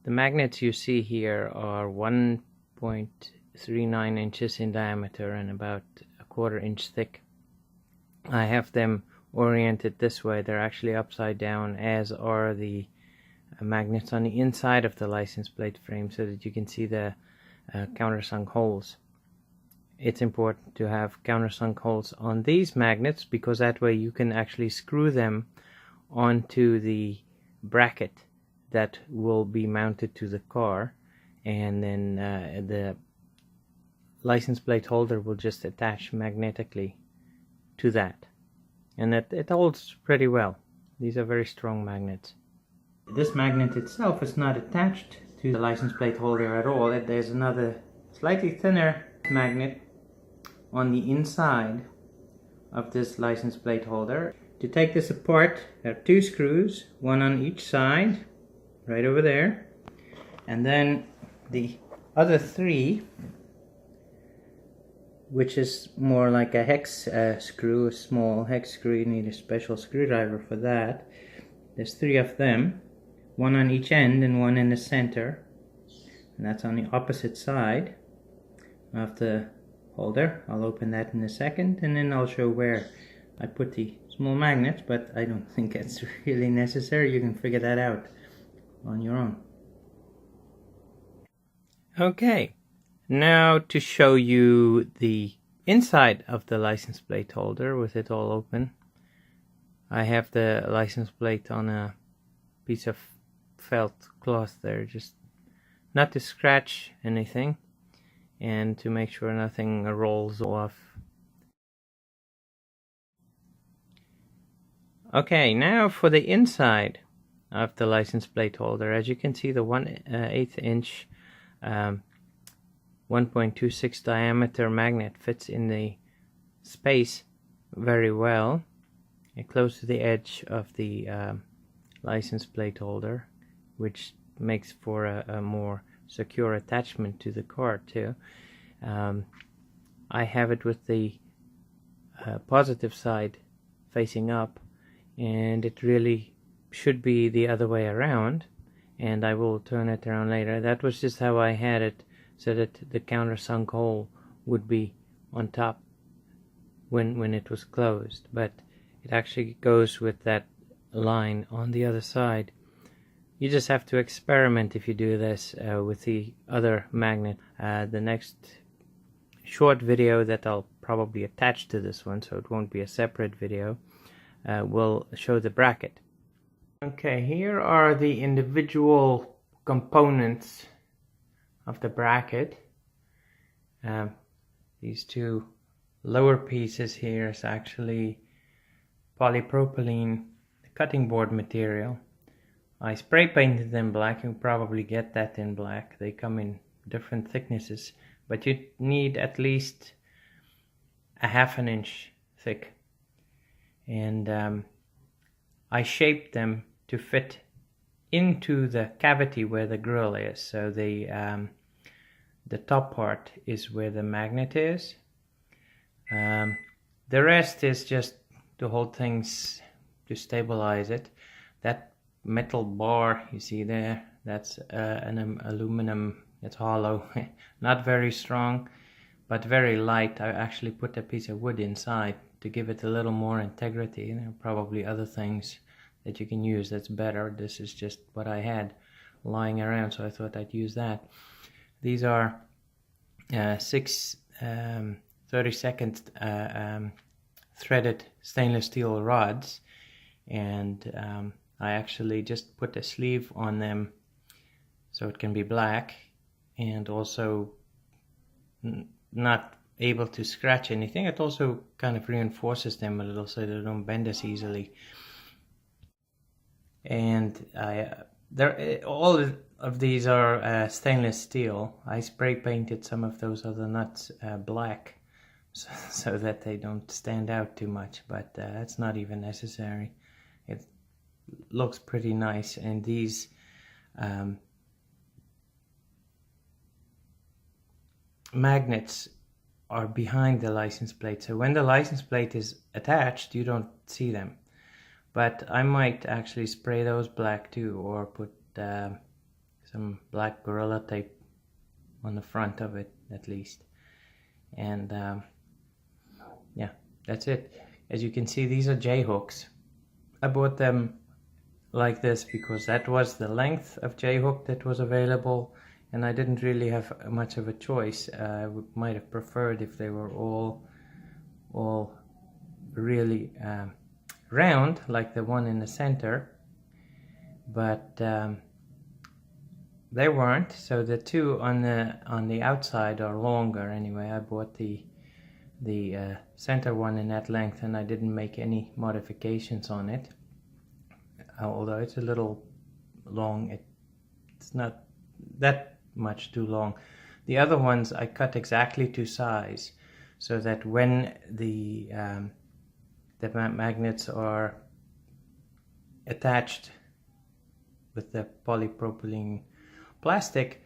The magnets you see here are 1.39 inches in diameter and about a quarter-inch thick. I have them oriented this way. They're actually upside down, as are the magnets on the inside of the license plate frame, so that you can see the countersunk holes. It's important to have countersunk holes on these magnets because that way you can actually screw them onto the bracket that will be mounted to the car, and then the license plate holder will just attach magnetically to that, and it holds pretty well. These are very strong magnets. This magnet itself is not attached to the license plate holder at all. There's another slightly thinner magnet on the inside of this license plate holder. To take this apart, there are two screws, one on each side, right over there, and then the other three, which is more like a hex screw, a small hex screw. You need a special screwdriver for that. There's three of them, one on each end and one in the center, and that's on the opposite side of the holder. I'll open that in a second, and then I'll show where I put the small magnets, but I don't think it's really necessary. You can figure that out on your own. Okay, now to show you the inside of the license plate holder with it all open. I have the license plate on a piece of felt cloth there, just not to scratch anything and to make sure nothing rolls off. Okay, now for the inside of the license plate holder. As you can see, the 1/8 inch 1.26 diameter magnet fits in the space very well and close to the edge of the license plate holder, which makes for a more secure attachment to the car too. I have it with the positive side facing up, and it really should be the other way around, and I will turn it around later. That was just how I had it, so that the countersunk hole would be on top when it was closed, but it actually goes with that line on the other side. You just have to experiment if you do this with the other magnet. The next short video that I'll probably attach to this one, so it won't be a separate video, will show the bracket. Okay, here are the individual components of the bracket. These two lower pieces here is actually poly-propylene cutting board material. I spray painted them black. You can probably get that in black. They come in different thicknesses, but you need at least a 1/2 inch thick. And I shaped them to fit into the cavity where the grill is. So the top part is where the magnet is. The rest is just to hold things, to stabilize it. That metal bar you see there, that's an aluminum. It's hollow, not very strong, but very light. I actually put a piece of wood inside to give it a little more integrity. There are probably other things that you can use that's better. This is just what I had lying around, so I thought I'd use that. These are 6 32nd threaded stainless steel rods, and I actually just put a sleeve on them so it can be black, and also not able to scratch anything. It also kind of reinforces them a little so they don't bend as easily. And all of these are stainless steel. I spray painted some of those other nuts black so that they don't stand out too much, but that's not even necessary. It looks pretty nice, and these magnets are behind the license plate, so when the license plate is attached you don't see them. But I might actually spray those black too, or put some some black Gorilla Tape on the front of it at least. And yeah, that's it. As you can see, these are J-hooks. I bought them like this because that was the length of J-hook that was available, and I didn't really have much of a choice. I might have preferred if they were all really round, like the one in the center, but they weren't. So the two on the outside are longer. Anyway, I bought the center one in that length, and I didn't make any modifications on it. Although it's a little long, it's not that much too long. The other ones I cut exactly to size, so that when the magnets are attached with the polypropylene plastic,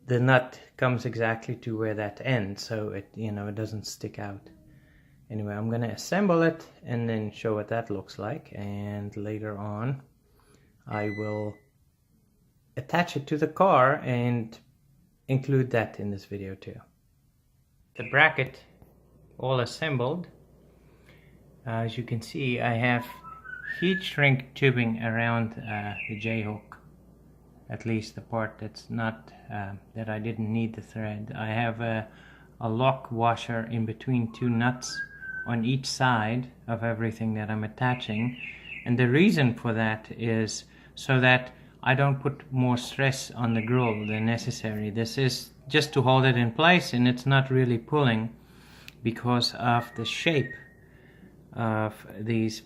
the nut comes exactly to where that ends, so it it doesn't stick out. Anyway, I'm going to assemble it and then show what that looks like, and later on I will attach it to the car and include that in this video too. The bracket all assembled. As you can see, I have heat shrink tubing around the J-hook, at least the part that's not that I didn't need the thread. I have a lock washer in between two nuts on each side of everything that I'm attaching, and the reason for that is so that I don't put more stress on the grill than necessary. This is just to hold it in place, and it's not really pulling because of the shape of these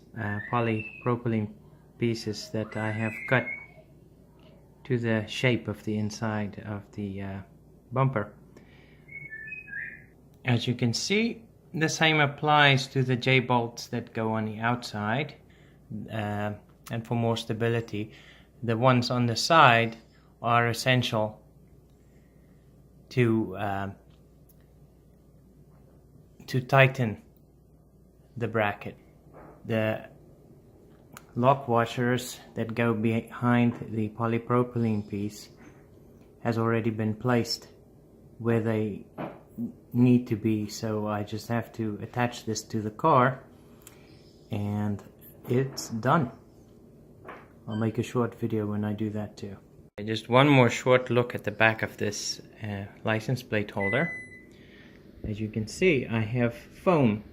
polypropylene pieces that I have cut to the shape of the inside of the bumper. As you can see, the same applies to the J-bolts that go on the outside, and for more stability, the ones on the side are essential to tighten the bracket. The lock washers that go behind the polypropylene piece has already been placed where they need to be, so I just have to attach this to the car and it's done. I'll make a short video when I do that too. Just one more short look at the back of this license plate holder. As you can see, I have foam,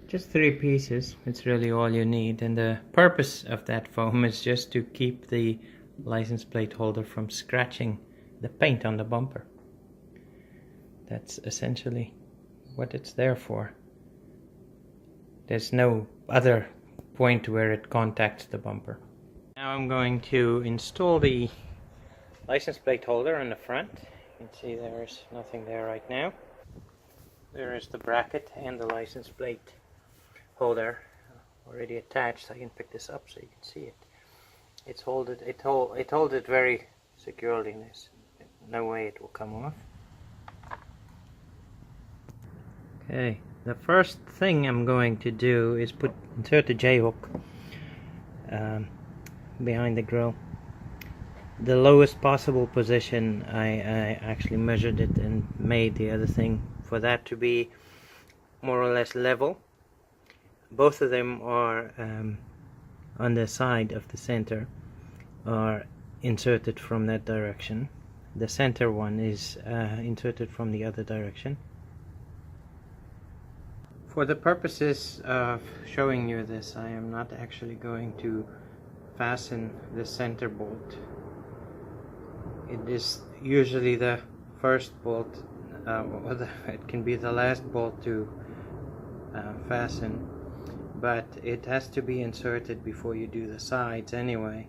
just 3 pieces. It's really all you need, and the purpose of that foam is just to keep the license plate holder from scratching the paint on the bumper. That's essentially what it's there for. There's no other point where it contacts the bumper. Now I'm going to install the license plate holder on the front. You can see there's nothing there right now. There is the bracket and the license plate holder already attached. I can pick this up so you can see it. It holds it very securely. There's no way it will come off. Okay, the first thing I'm going to do is insert the J-hook behind the grill. The lowest possible position. I actually measured it and made the other thing for that to be more or less level. Both of them are on the side of the center, are inserted from that direction. The center one is inserted from the other direction. For the purposes of showing you this, I am not actually going to fasten the center bolt. It is usually the first bolt, or it can be the last bolt to fasten, but it has to be inserted before you do the sides anyway.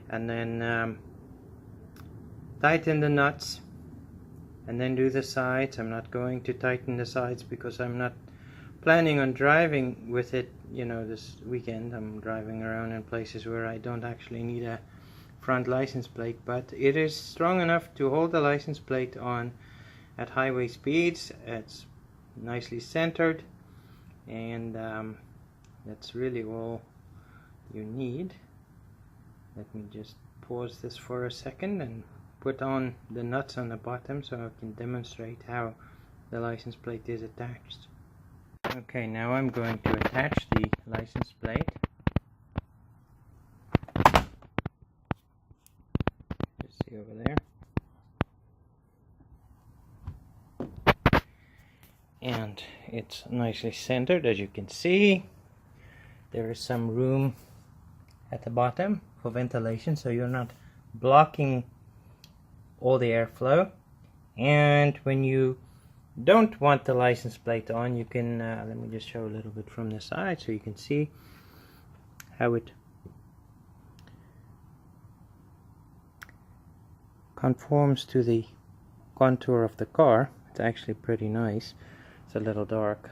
And then tighten the nuts and then do the sides. I'm not going to tighten the sides because I'm not planning on driving with it, this weekend. I'm driving around in places where I don't actually need a front license plate, but it is strong enough to hold the license plate on at highway speeds. It's nicely centered, and that's really all you need. Let me just pause this for a second and put on the nuts on the bottom so I can demonstrate how the license plate is attached. Okay, now I'm going to attach the license plate. Just see over there. And it's nicely centered, as you can see. There is some room at the bottom for ventilation, so you're not blocking all the airflow. And when you don't want the license plate on, you can let me just show a little bit from the side so you can see how it conforms to the contour of the car. It's actually pretty nice. It's a little dark,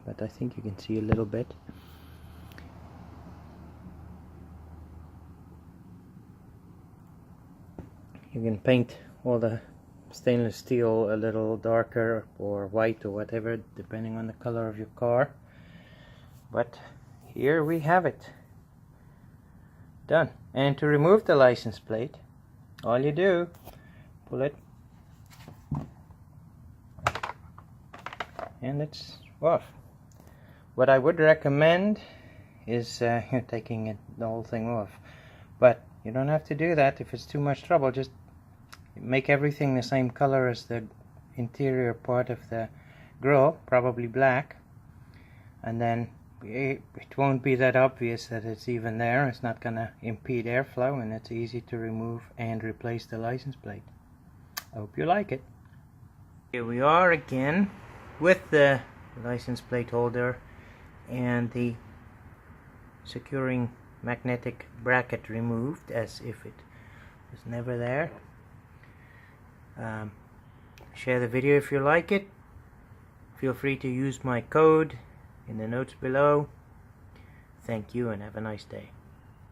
but I think you can see a little bit. You can paint all the stainless steel a little darker or white or whatever, depending on the color of your car. But here we have it. Done. And to remove the license plate, all you do, pull it, and it's off. What I would recommend is taking the whole thing off. But you don't have to do that if it's too much trouble. Just make everything the same color as the interior part of the grille, probably black, and then it won't be that obvious that it's even there. It's not gonna impede airflow, and it's easy to remove and replace the license plate. I hope you like it. Here we are again with the license plate holder and the securing magnetic bracket removed as if it was never there. Share the video if you like it. Feel free to use my code in the notes below. Thank you and have a nice day.